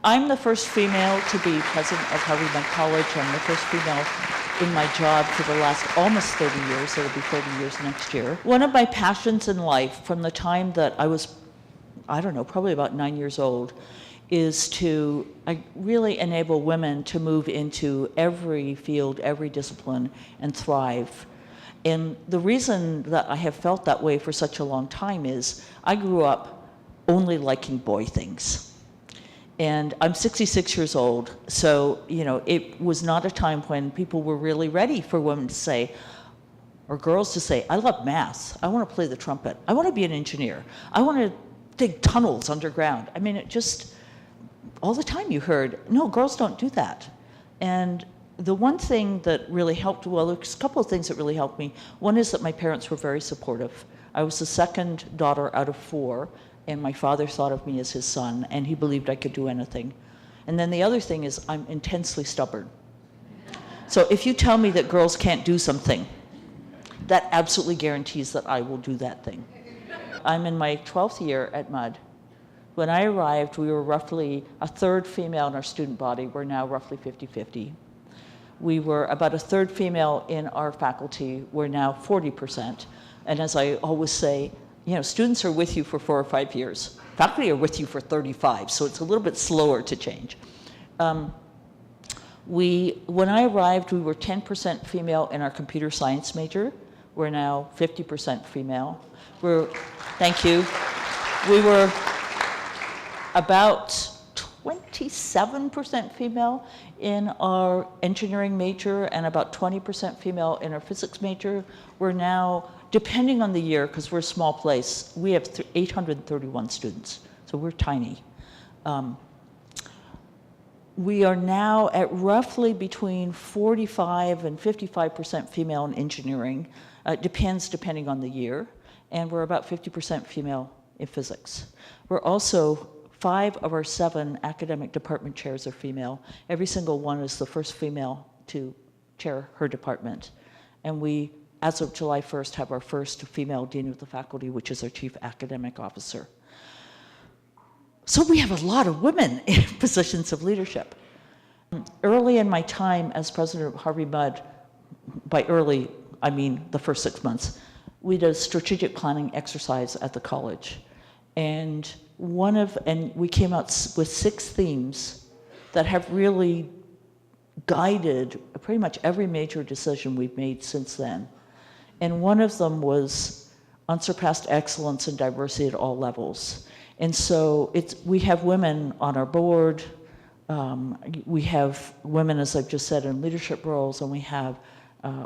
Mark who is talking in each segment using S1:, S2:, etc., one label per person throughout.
S1: I'm the first female to be president of Harvey Mudd College. I'm the first female in my job for the last almost 30 years. It'll be 30 years next year. One of my passions in life from the time that I was, I don't know, probably about 9 years old, is to really enable women to move into every field, every discipline, and thrive. And the reason that I have felt that way for such a long time is I grew up only liking boy things. And I'm 66 years old, so it was not a time when people were really ready for women to say, or girls to say, I love math, I want to play the trumpet, I want to be an engineer, I want to dig tunnels underground. I mean, it just, all the time you heard, no, girls don't do that. And the one thing that really helped, well, there's a couple of things that really helped me. One is that my parents were very supportive. I was the second daughter out of 4, and my father thought of me as his son, and he believed I could do anything. And then the other thing is I'm intensely stubborn. So if you tell me that girls can't do something, that absolutely guarantees that I will do that thing. I'm in my 12th year at Mudd. When I arrived, we were roughly a third female in our student body. We're now roughly 50-50. We were about a third female in our faculty. We're now 40%. And as I always say, students are with you for 4 or 5 years. Faculty are with you for 35, so it's a little bit slower to change. When I arrived, we were 10% female in our computer science major. We're now 50% female. Thank you. We were about 27% female in our engineering major and about 20% female in our physics major. We're now, depending on the year, because we're a small place, we have 831 students, so we're tiny. We are now at roughly between 45 and 55% female in engineering. Depends depending on the year. And we're about 50% female in physics. We're also, 5 of our 7 academic department chairs are female. Every single one is the first female to chair her department. And we, as of July 1st, have our first female dean of the faculty, which is our chief academic officer. So we have a lot of women in positions of leadership. Early in my time as president of Harvey Mudd, by early, I mean the first 6 months, we did a strategic planning exercise at the college. And we came out with 6 themes that have really guided pretty much every major decision we've made since then. And one of them was unsurpassed excellence and diversity at all levels. And so we have women on our board, we have women, as I've just said, in leadership roles, and we have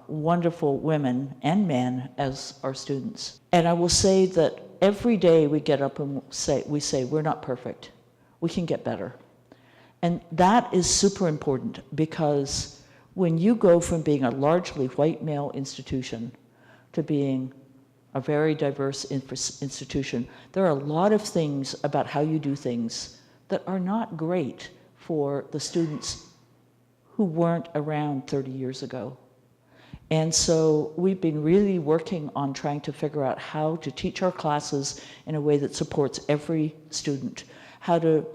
S1: wonderful women and men as our students. And I will say that every day we get up and we say, we're not perfect, we can get better. And that is super important, because when you go from being a largely white male institution to being a very diverse institution, there are a lot of things about how you do things that are not great for the students who weren't around 30 years ago. And so we've been really working on trying to figure out how to teach our classes in a way that supports every student, how to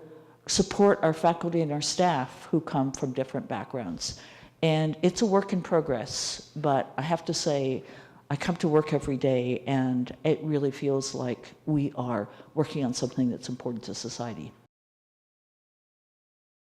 S1: support our faculty and our staff who come from different backgrounds. And it's a work in progress, but I have to say, I come to work every day and it really feels like we are working on something that's important to society.